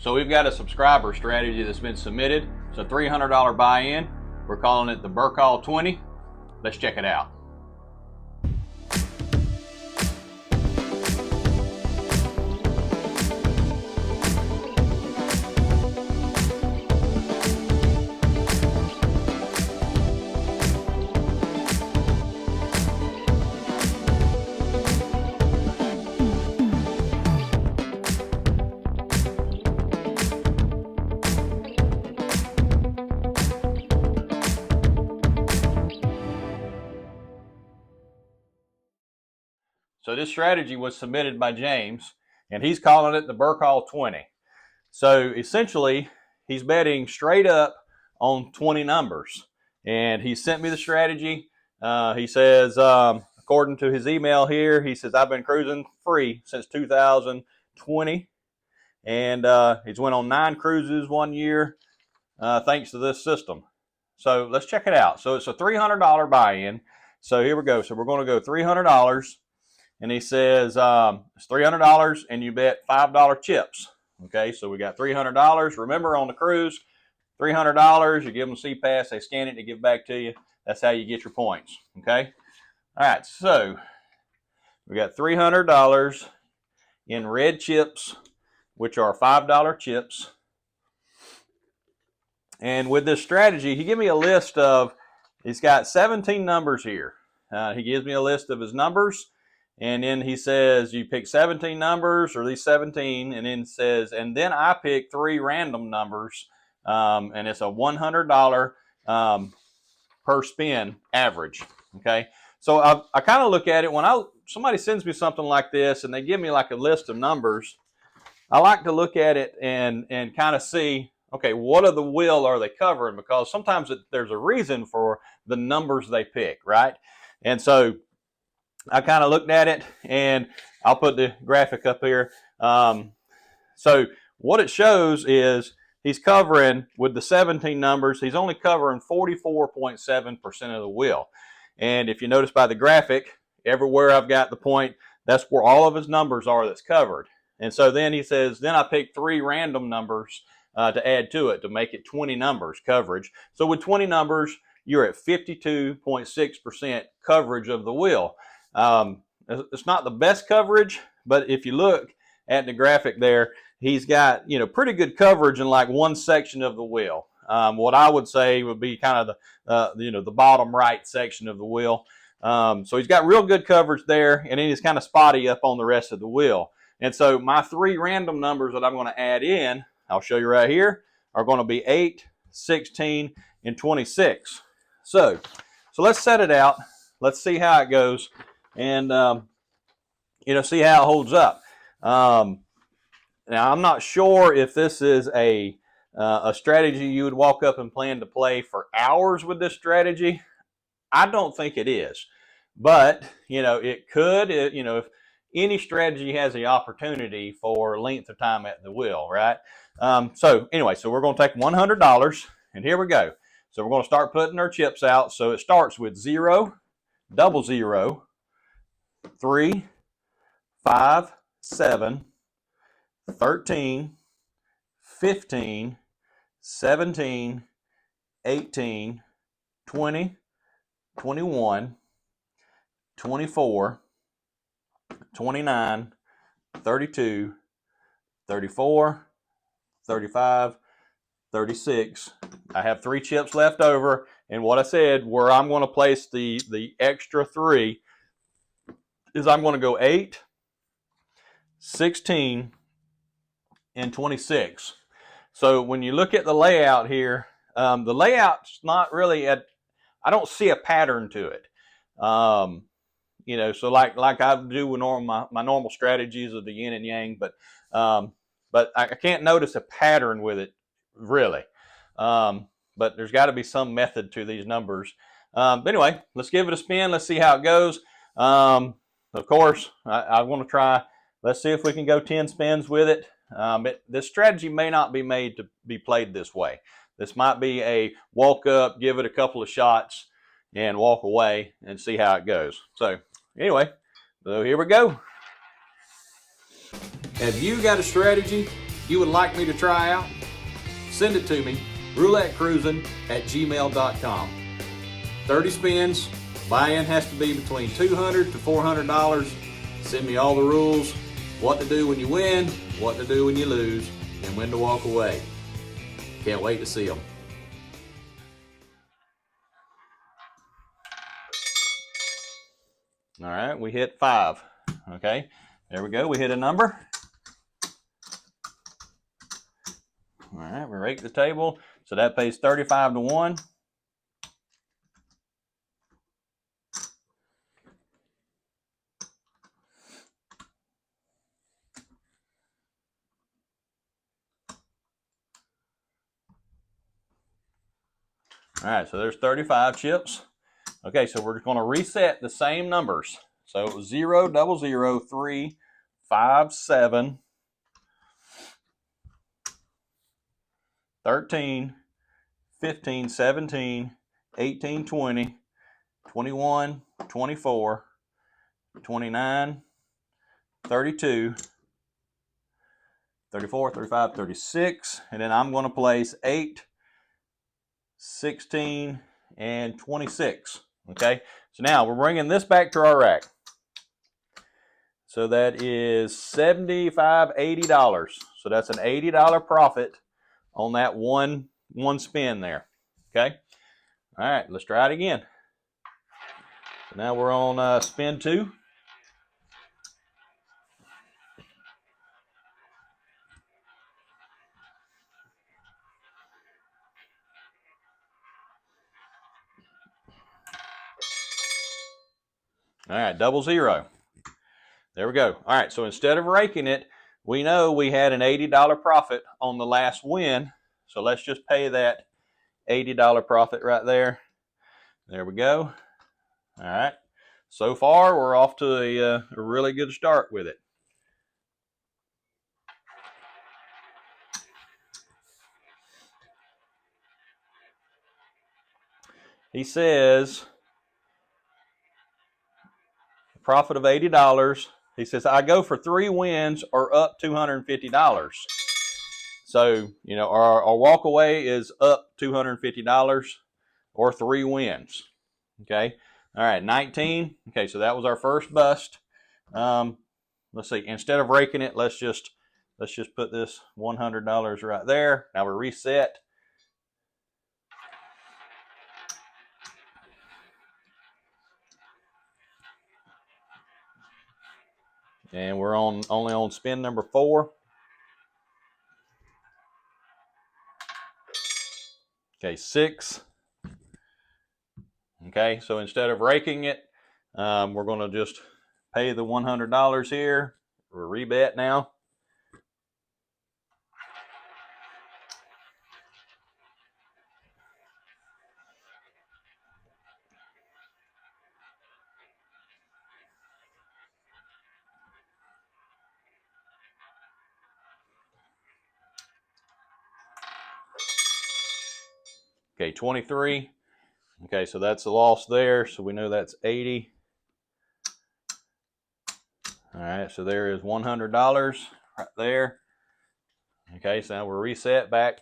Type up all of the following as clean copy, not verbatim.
So we've got a subscriber strategy that's been submitted. It's a $300 buy-in. We're calling it the Bercaw 20. Let's check it out. So this strategy was submitted by James, and he's calling it the Bercaw 20. So essentially, he's betting straight up on 20 numbers. And he sent me the strategy. He says, according to his email here, he says, I've been cruising free since 2020. And he's went on 9 cruises 1 year thanks to this system. So let's check it out. So it's a $300 buy-in. So here we go. So we're going to go $300. And he says it's $300 and you bet $5 chips. Okay, so we got $300. Remember, on the cruise, $300, you give them CPass, they scan it, they give it back to you. That's how you get your points. Okay, all right, so we got $300 in red chips, which are $5 chips. And with this strategy, he gave me a list of, he's got 17 numbers here. He gives me a list of his numbers. And then he says, you pick 17 numbers, or these 17, and then says, and then I pick 3 random numbers, and it's a $100 per spin average. Okay, so I kind of look at it when somebody sends me something like this, and they give me like a list of numbers. I like to look at it and kind of see, okay, what of the wheel are they covering? Because sometimes there's a reason for the numbers they pick, right? And so I kind of looked at it, and I'll put the graphic up here. So what it shows is he's covering, with the 17 numbers, he's only covering 44.7% of the wheel. And if you notice by the graphic, everywhere I've got the point, that's where all of his numbers are that's covered. And so then he says, then I picked 3 random numbers to add to it to make it 20 numbers coverage. So with 20 numbers, you're at 52.6% coverage of the wheel. It's not the best coverage, but if you look at the graphic there, he's got, pretty good coverage in like one section of the wheel. What I would say would be kind of the bottom right section of the wheel. So he's got real good coverage there, and then he's kind of spotty up on the rest of the wheel. And so my 3 random numbers that I'm going to add in, I'll show you right here, are going to be 8, 16, and 26. So let's set it out. Let's see how it goes. And, see how it holds up. Now, I'm not sure if this is a strategy you would walk up and plan to play for hours with this strategy. I don't think it is. But, it could, if any strategy has the opportunity for length of time at the wheel, right? So we're going to take $100, and here we go. So we're going to start putting our chips out. So it starts with 0, 00, 3, 5, 7, 13, 15, 17, 18, 20, 21, 24, 29, 32, 34, 35, 36. I have 3 chips left over, and what I said, where I'm going to place the extra 3 is I'm going to go 8, 16, and 26. So when you look at the layout here, the layout's not really I don't see a pattern to it. So like I do with my normal strategies of the yin and yang, but I can't notice a pattern with it, really. But there's got to be some method to these numbers. But anyway, let's give it a spin. Let's see how it goes. Of course, I want to try. Let's see if we can go 10 spins with it. This strategy may not be made to be played this way. This might be a walk up, give it a couple of shots, and walk away and see how it goes. So anyway, so here we go. Have you got a strategy you would like me to try out, send it to me, roulettecruisin@gmail.com. 30 spins, buy-in has to be between $200 to $400. Send me all the rules, what to do when you win, what to do when you lose, and when to walk away. Can't wait to see them. All right, we hit 5. Okay, there we go. We hit a number. All right, we rake the table. So that pays 35 to 1. All right, so there's 35 chips. Okay, so we're going to reset the same numbers. So it was 0, 0, 3, 5, 7, 13, 15, 17, 18, 20, 21, 24, 29, 32, 34, 35, 36, and then I'm going to place 8, 16, and 26. Okay, so now we're bringing this back to our rack. So that is $75, $80. So that's an $80 profit on that one spin there. Okay, all right, let's try it again. So now we're on spin 2. All right, 00. There we go. All right, so instead of raking it, we know we had an $80 profit on the last win. So let's just pay that $80 profit right there. There we go. All right. So far, we're off to a really good start with it. He says, a profit of $80. He says, I go for 3 wins or up $250. So, you know, our walk away is up $250 or 3 wins. Okay. All right, 19. Okay, so that was our first bust. Let's see. Instead of raking it, let's just put this $100 right there. Now we reset. And we're only on spin number 4. Okay, 6. Okay, so instead of raking it, we're going to just pay the $100 here. We're rebet now. Okay, 23. Okay, so that's the loss there. So we know that's 80. All right, so there is $100 right there. Okay, so now we're reset back.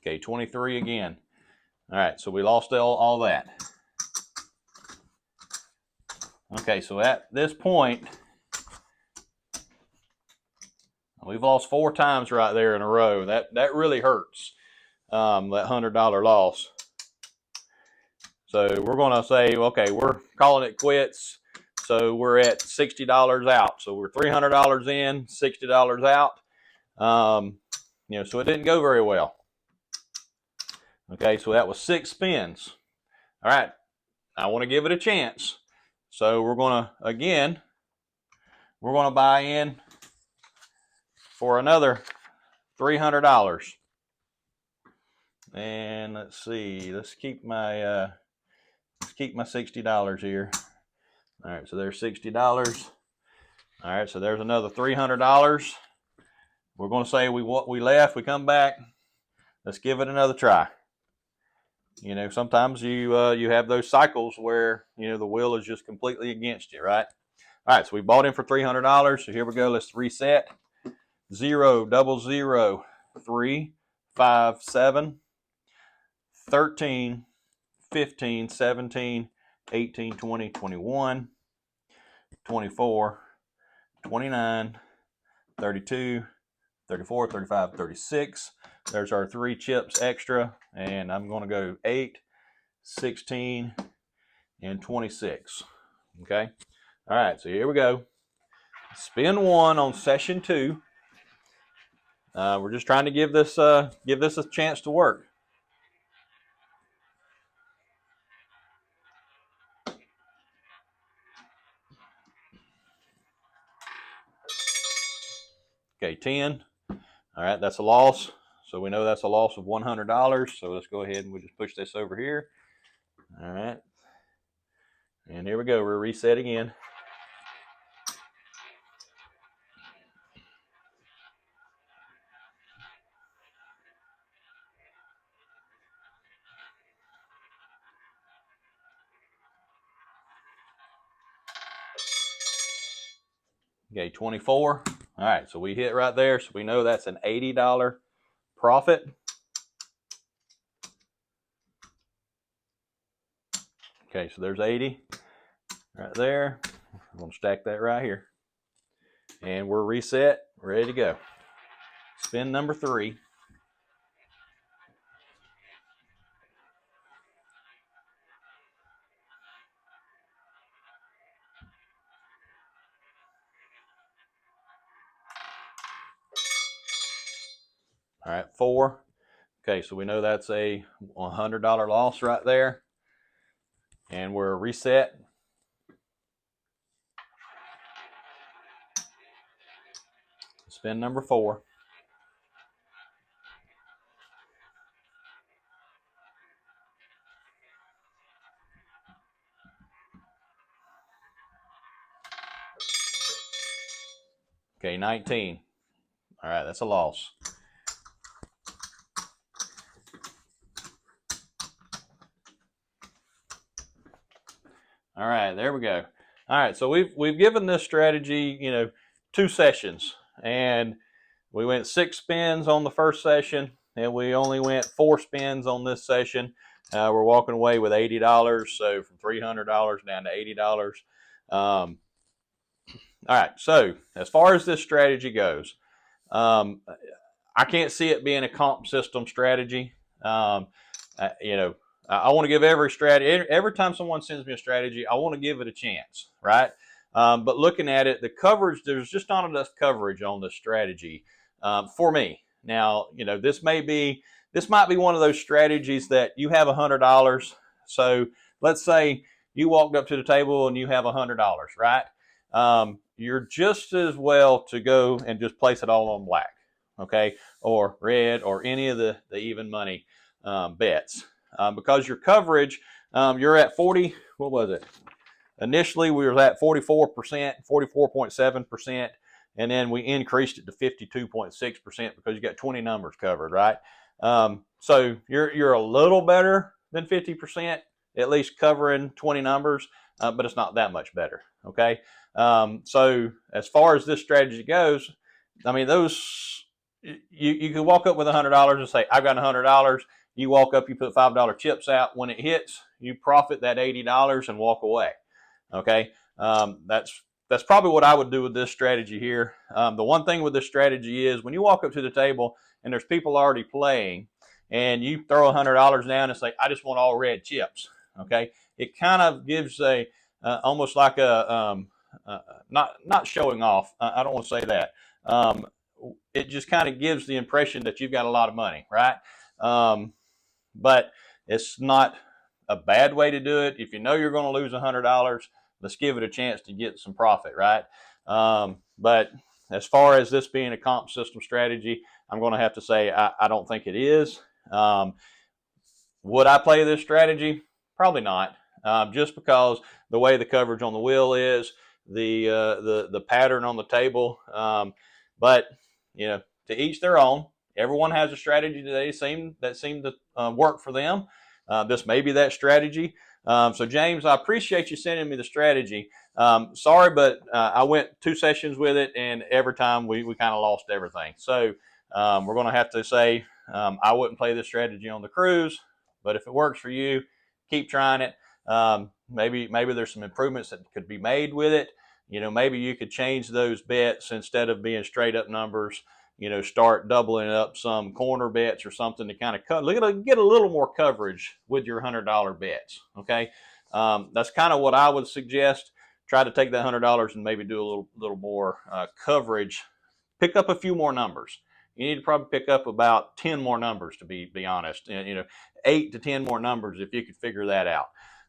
Okay, 23 again. All right, so we lost all that. Okay, so at this point, we've lost 4 times right there in a row. That really hurts, that $100 loss. So we're going to say, okay, we're calling it quits. So we're at $60 out. So we're $300 in, $60 out. You know, so it didn't go very well. Okay, so that was 6 spins. All right, I want to give it a chance. So we're going to, again, we're going to buy in for another $300. And let's see, let's keep my $60 here. All right, so there's $60. All right, so there's another $300. We're going to say we left, we come back. Let's give it another try. You know, sometimes you have those cycles where, you know, the wheel is just completely against you, right? All right, so we bought in for $300. So here we go. Let's reset. 0, 0, 3, 5, 7, 13, 15, 17, 18, 20, 21, 24, 29, 32, 34, 35, 36. There's our 3 chips extra, and I'm going to go 8, 16, and 26. Okay. All right, so here we go. Spin 1 on session 2. We're just trying to give this a chance to work. Okay, 10. All right, that's a loss. So we know that's a loss of $100. So let's go ahead and we just push this over here. All right. And here we go. We're reset again. Okay, 24. All right, so we hit right there. So we know that's an $80 profit. Okay, so there's 80 right there. I'm going to stack that right here. And we're reset, ready to go. Spin number 3. All right, 4. Okay, so we know that's a $100 loss right there. And we're reset. Spin number 4. Okay, 19. All right, that's a loss. All right, there we go. All right, so we've given this strategy, you know, 2 sessions, and we went 6 spins on the first session, and we only went 4 spins on this session. We're walking away with $80, so from $300 down to $80. All right, so as far as this strategy goes, I can't see it being a comp system strategy. You know, I want to give every strategy, every time someone sends me a strategy, I want to give it a chance, right? But looking at it, the coverage, there's just not enough coverage on this strategy for me. Now, you know, this might be one of those strategies that you have $100. So let's say you walked up to the table and you have $100, right? You're just as well to go and just place it all on black, okay, or red, or any of the even money bets, because your coverage, you're at 40. What was it? Initially, we were at 44%, 44.7%, and then we increased it to 52.6% because you got 20 numbers covered, right? So you're a little better than 50%, at least covering 20 numbers, but it's not that much better, okay? So as far as this strategy goes, I mean, those, you can walk up with $100 and say, I've got $100. You walk up, you put $5 chips out. When it hits, you profit that $80 and walk away. Okay, that's probably what I would do with this strategy here. The one thing with this strategy is when you walk up to the table and there's people already playing, and you throw $100 down and say, I just want all red chips. Okay, it kind of gives a almost like a not showing off. I don't want to say that. It just kind of gives the impression that you've got a lot of money, right? But it's not a bad way to do it. If you know you're going to lose $100, let's give it a chance to get some profit, right? But as far as this being a comp system strategy, I'm going to have to say I don't think it is. Would I play this strategy? Probably not, just because the way the coverage on the wheel is, the pattern on the table. But to each their own. Everyone has a strategy that seem to work for them. This may be that strategy. So James, I appreciate you sending me the strategy. Sorry, but I went 2 sessions with it, and every time we kind of lost everything. So we're going to have to say I wouldn't play this strategy on the cruise, but if it works for you, keep trying it. Maybe there's some improvements that could be made with it. Maybe you could change those bets instead of being straight up numbers. Start doubling up some corner bets or something to kind of get a little more coverage with your $100 bets. Okay, that's kind of what I would suggest. Try to take that $100 and maybe do a little more coverage. Pick up a few more numbers. You need to probably pick up about 10 more numbers, to be honest. 8 to 10 more numbers if you could figure that out.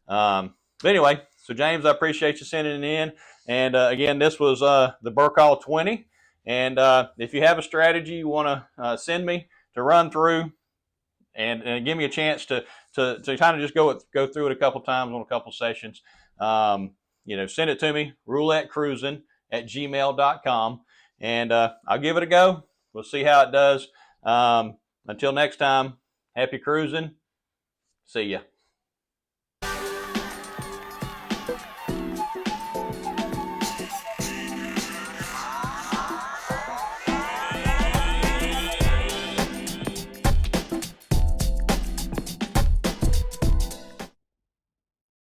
But anyway, so James, I appreciate you sending it in. And again, this was the Bercaw 20. And if you have a strategy you want to send me to run through and give me a chance to kind of just go through it a couple times on a couple sessions, send it to me, roulettecruisin@gmail.com, and I'll give it a go. We'll see how it does. Until next time, happy cruising. See ya.